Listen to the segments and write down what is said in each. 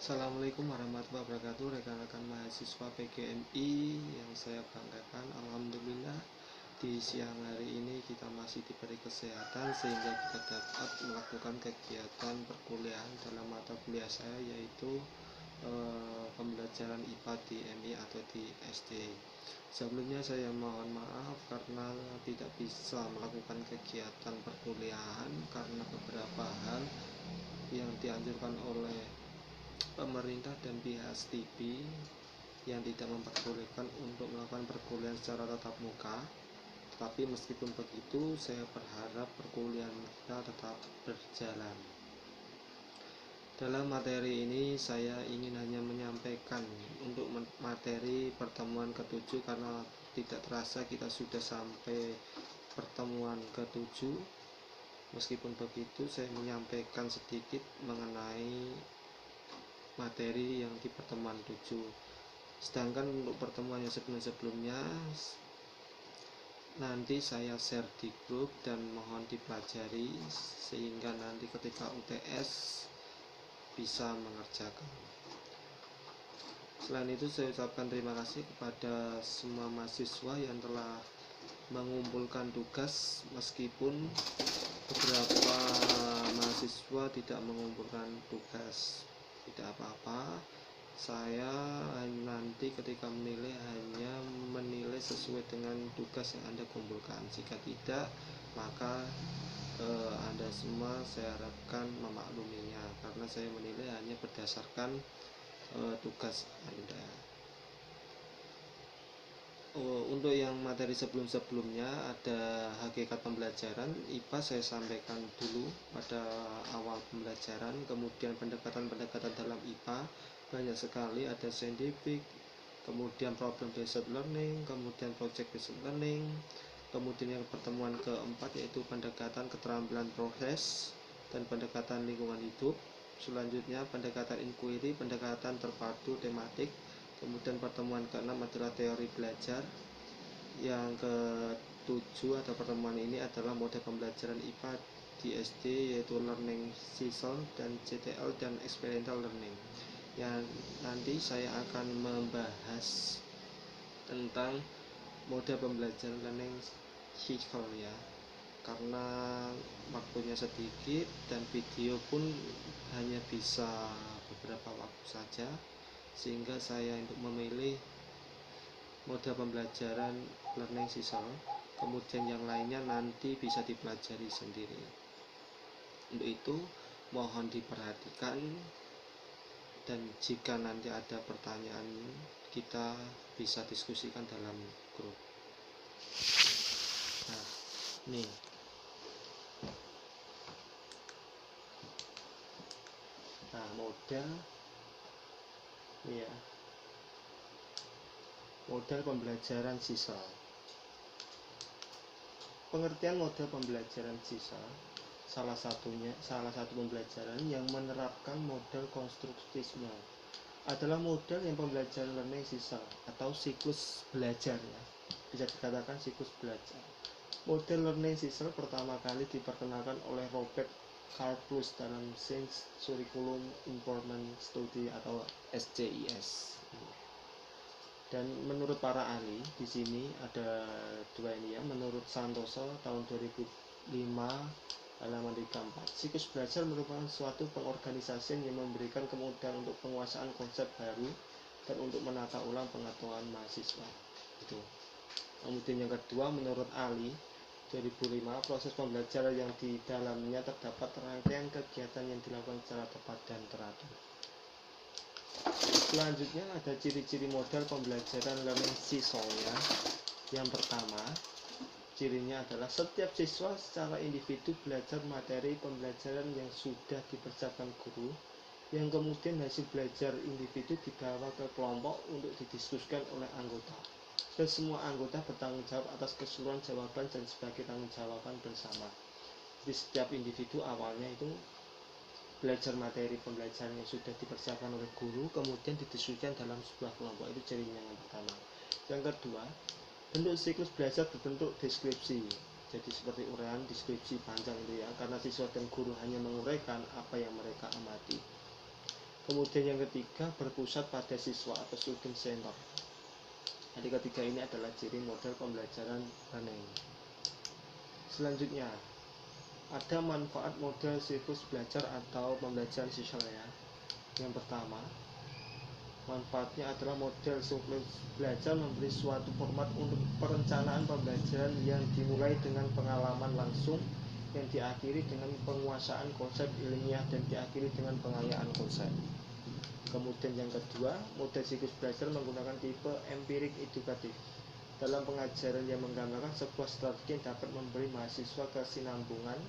Assalamualaikum warahmatullahi wabarakatuh, rekan-rekan mahasiswa PGMI yang saya banggakan. Alhamdulillah di siang hari ini kita masih diberi kesehatan sehingga kita dapat melakukan kegiatan perkuliahan dalam mata kuliah saya, yaitu pembelajaran IPA di MI atau di SD. Sebelumnya saya mohon maaf karena tidak bisa melakukan kegiatan perkuliahan karena beberapa hal yang dianjurkan oleh pemerintah dan pihak STB yang tidak memperbolehkan untuk melakukan perkuliahan secara tatap muka. Tapi meskipun begitu, saya berharap perkuliahan kita tetap berjalan. Dalam materi ini saya ingin hanya menyampaikan untuk materi pertemuan ke-7, karena tidak terasa kita sudah sampai pertemuan ke-7. Meskipun begitu, saya menyampaikan sedikit mengenai materi yang di pertemuan 7. Sedangkan untuk pertemuan yang sebelumnya nanti saya share di grup dan mohon dipelajari sehingga nanti ketika UTS bisa mengerjakan. Selain itu, saya ucapkan terima kasih kepada semua mahasiswa yang telah mengumpulkan tugas, meskipun beberapa mahasiswa tidak mengumpulkan tugas. Tidak apa-apa, saya nanti ketika menilai hanya menilai sesuai dengan tugas yang Anda kumpulkan. Jika tidak, maka Anda semua saya harapkan memakluminya, karena saya menilai hanya berdasarkan tugas Anda. Untuk yang materi sebelumnya ada hakikat pembelajaran IPA, saya sampaikan dulu pada awal pembelajaran. Kemudian pendekatan dalam IPA banyak sekali, ada scientific, kemudian problem based learning, kemudian project based learning. Kemudian yang pertemuan keempat yaitu pendekatan keterampilan proses dan pendekatan lingkungan hidup. Selanjutnya pendekatan inquiry, pendekatan terpadu tematik. Kemudian pertemuan ke-6 adalah teori belajar. Yang ke-7 atau pertemuan ini adalah model pembelajaran IPA di SD, yaitu learning style dan CTL dan experiential learning. Yang nanti saya akan membahas tentang model pembelajaran learning cycle ya, karena waktunya sedikit dan video pun hanya bisa beberapa waktu saja, sehingga saya untuk memilih model pembelajaran learning cycle. Kemudian yang lainnya nanti bisa dipelajari sendiri. Untuk itu mohon diperhatikan, dan jika nanti ada pertanyaan kita bisa diskusikan dalam grup. Nah, nih model pembelajaran siswa. Pengertian model pembelajaran siswa salah satu pembelajaran yang menerapkan model konstruktisme adalah model yang pembelajaran learning cycle atau siklus belajar ya. Bisa dikatakan siklus belajar. Model learning cycle pertama kali diperkenalkan oleh Robert Karplus dalam Science Curriculum Information Study atau SCIS. Dan menurut para ahli di sini ada dua ini ya. Menurut Santoso tahun 2005 halaman 34, siklus belajar merupakan suatu pengorganisasian yang memberikan kemudahan untuk penguasaan konsep baru dan untuk menata ulang pengetahuan mahasiswa. Itu. Kemudian yang kedua, menurut Ali 2005, proses pembelajaran yang di dalamnya terdapat rangkaian kegiatan yang dilakukan secara tepat dan teratur. Selanjutnya ada ciri-ciri model pembelajaran learning cycle ya. Yang pertama, cirinya adalah setiap siswa secara individu belajar materi pembelajaran yang sudah dipersiapkan guru, yang kemudian hasil belajar individu dibawa ke kelompok untuk didiskusikan oleh anggota, dan semua anggota bertanggung jawab atas keseluruhan jawaban dan sebagai tanggung jawaban bersama. Jadi setiap individu awalnya itu belajar materi pembelajaran yang sudah dipersiapkan oleh guru, kemudian didiskusikan dalam sebuah kelompok. Itu cirinya yang pertama. Yang kedua, bentuk siklus belajar berbentuk deskripsi. Jadi seperti uraian deskripsi panjang itu ya, karena siswa dan guru hanya menguraikan apa yang mereka amati. Kemudian yang ketiga, berpusat pada siswa atau student center. Jadi ketiga ini adalah ciri model pembelajaran learning. Selanjutnya, ada manfaat model siklus belajar atau pembelajaran siswa ya. Yang pertama, manfaatnya adalah model siklus belajar memberi suatu format untuk perencanaan pembelajaran yang dimulai dengan pengalaman langsung, yang diakhiri dengan penguasaan konsep ilmiah, dan diakhiri dengan pengayaan konsep. Kemudian yang kedua, model siklus belajar menggunakan tipe empirik edukatif dalam pengajaran yang menggambarkan sebuah strategi yang dapat memberi mahasiswa kesinambungan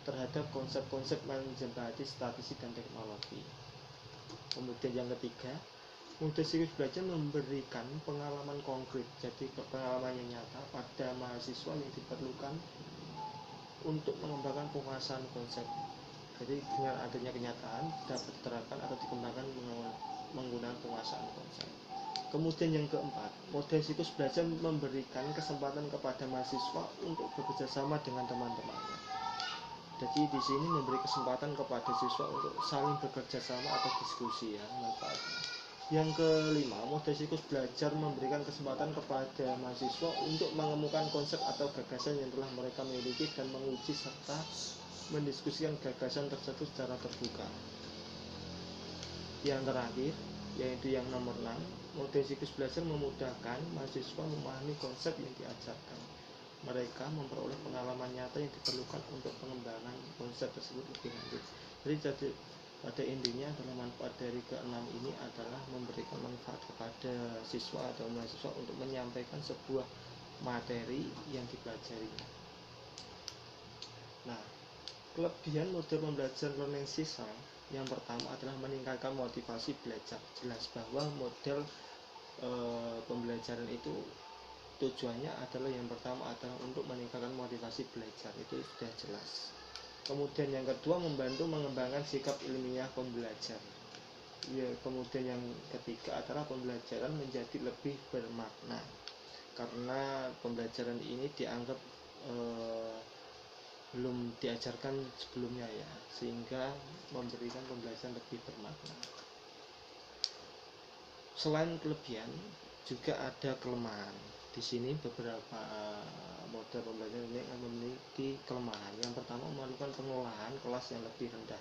terhadap konsep-konsep menjembati statistik dan teknologi. Kemudian yang ketiga, model siklus belajar memberikan pengalaman konkret, jadi pengalaman yang nyata pada mahasiswa yang diperlukan untuk mengembangkan penguasaan konsep. Jadi dengan adanya kenyataan dapat diterapkan atau dikembangkan menggunakan penguasaan konsep. Kemudian yang keempat, model siklus belajar memberikan kesempatan kepada mahasiswa untuk bekerja sama dengan teman-temannya. Jadi di sini memberi kesempatan kepada siswa untuk saling bekerja sama atau diskusi ya, manfaatnya. Yang kelima, model siklus belajar memberikan kesempatan kepada mahasiswa untuk menemukan konsep atau gagasan yang telah mereka miliki dan menguji serta mendiskusikan gagasan tersebut secara terbuka. Yang terakhir, yaitu yang nomor 6, model siklus belajar memudahkan mahasiswa memahami konsep yang diajarkan. Mereka memperoleh pengalaman nyata yang diperlukan untuk pengembangan konsep tersebut lebih lanjut. Jadi pada intinya adalah manfaat dari keenam ini adalah memberikan manfaat kepada siswa atau mahasiswa untuk menyampaikan sebuah materi yang dipelajarinya. Nah, kelebihan model pembelajaran learning style yang pertama adalah meningkatkan motivasi belajar. Jelas bahwa model pembelajaran itu tujuannya adalah yang pertama adalah untuk meningkatkan motivasi belajar, itu sudah jelas. Kemudian yang kedua, membantu mengembangkan sikap ilmiah pembelajar. Ya, kemudian yang ketiga adalah pembelajaran menjadi lebih bermakna karena pembelajaran ini dianggap belum diajarkan sebelumnya ya, sehingga memberikan pembelajaran lebih bermakna. Selain kelebihan, juga ada kelemahan. Di sini beberapa model pembelajaran ini memiliki kelemahan. Yang pertama, memerlukan pengolahan kelas yang lebih rendah,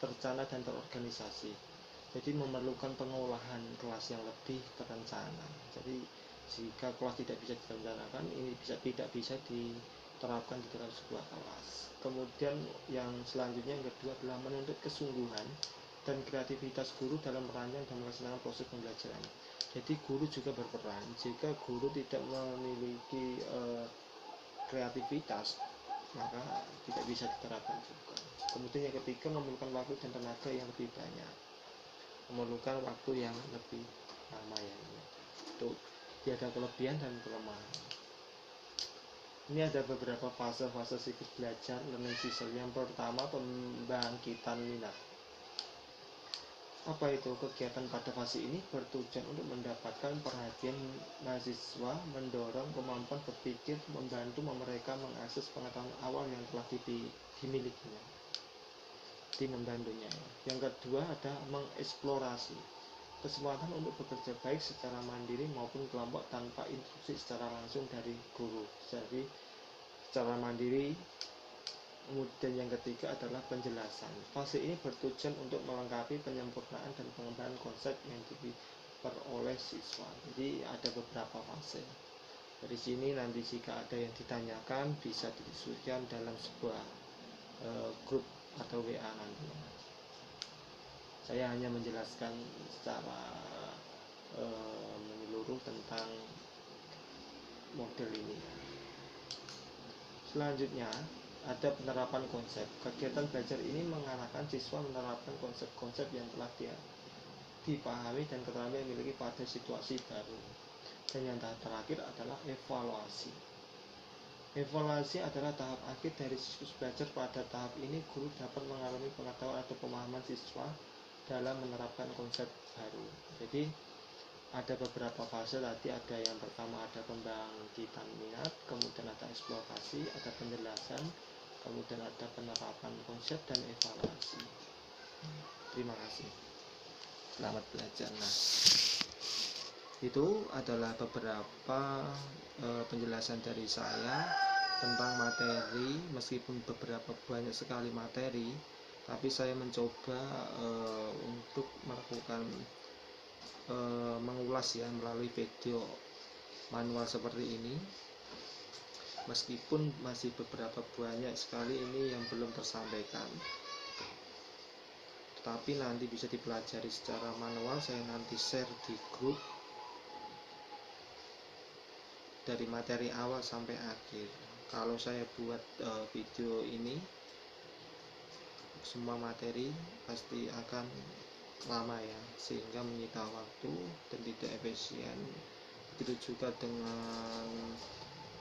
terencana dan terorganisasi. Jadi memerlukan pengolahan kelas yang lebih terencana. Jadi jika kelas tidak bisa direncanakan, ini tidak bisa diterapkan di dalam sebuah kelas. Kemudian yang selanjutnya, yang kedua adalah menuntut kesungguhan dan kreativitas guru dalam merancang dan melaksanakan proses pembelajaran. Jadi guru juga berperan. Jika guru tidak memiliki kreativitas, maka tidak bisa diterapkan juga. Kemudian yang ketiga, memerlukan waktu dan tenaga yang lebih banyak, memerlukan waktu yang lebih lama ya. Itu dia ada kelebihan dan kelemahan. Ini ada beberapa fase-fase siklus belajar learning cycle. Yang pertama, pembangkitan minat. Apa itu? Kegiatan pada fase ini bertujuan untuk mendapatkan perhatian mahasiswa, mendorong kemampuan berpikir, membantu mereka mengakses pengetahuan awal yang telah dimilikinya. Membantunya. Yang kedua ada mengeksplorasi, kesempatan untuk bekerja baik secara mandiri maupun kelompok tanpa instruksi secara langsung dari guru. Jadi secara mandiri. Kemudian yang ketiga adalah penjelasan. Fase ini bertujuan untuk melengkapi penyempurnaan dan pengembangan konsep yang diperoleh siswa. Jadi ada beberapa fase. Dari sini nanti jika ada yang ditanyakan bisa didiskusikan dalam sebuah grup atau WA nanti. Saya hanya menjelaskan secara menyeluruh tentang model ini. Selanjutnya ada penerapan konsep. Kegiatan belajar ini mengarahkan siswa menerapkan konsep-konsep yang telah dipahami dan keterampilan yang dimiliki pada situasi baru. Dan yang terakhir adalah evaluasi. Evaluasi adalah tahap akhir dari siklus belajar. Pada tahap ini guru dapat mengalami pengetahuan atau pemahaman siswa dalam menerapkan konsep baru. Jadi ada beberapa fase tadi. Ada yang pertama ada pembangkitan minat, kemudian ada eksplorasi, ada penjelasan, kemudian ada penerapan konsep dan evaluasi. Terima kasih. Selamat belajar. Nah, itu adalah beberapa penjelasan dari saya tentang materi. Meskipun beberapa banyak sekali materi, tapi saya mencoba untuk melakukan mengulas ya melalui video manual seperti ini. Meskipun masih beberapa banyak sekali ini yang belum tersampaikan, tetapi nanti bisa dipelajari secara manual. Saya nanti share di grup dari materi awal sampai akhir. Kalau saya buat video ini semua materi pasti akan lama ya, sehingga menyita waktu dan tidak efisien. Begitu juga dengan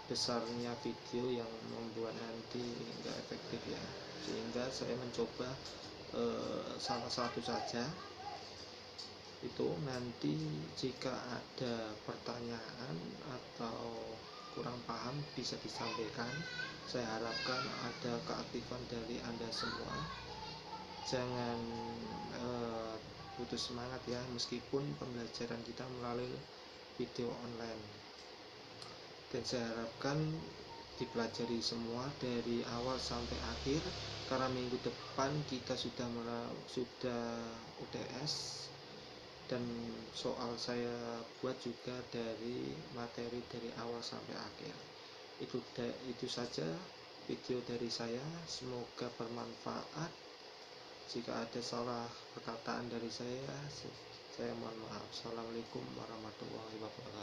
besarnya video yang membuat nanti nggak efektif ya, sehingga saya mencoba salah satu saja. Itu nanti jika ada pertanyaan atau kurang paham bisa disampaikan. Saya harapkan ada keaktifan dari Anda semua. Jangan putus semangat ya, meskipun pembelajaran kita melalui video online. Dan saya harapkan dipelajari semua dari awal sampai akhir, karena minggu depan kita sudah UTS, dan soal saya buat juga dari materi dari awal sampai akhir. Itu saja video dari saya, semoga bermanfaat. Jika ada salah perkataan dari saya mohon maaf. Assalamualaikum warahmatullahi wabarakatuh.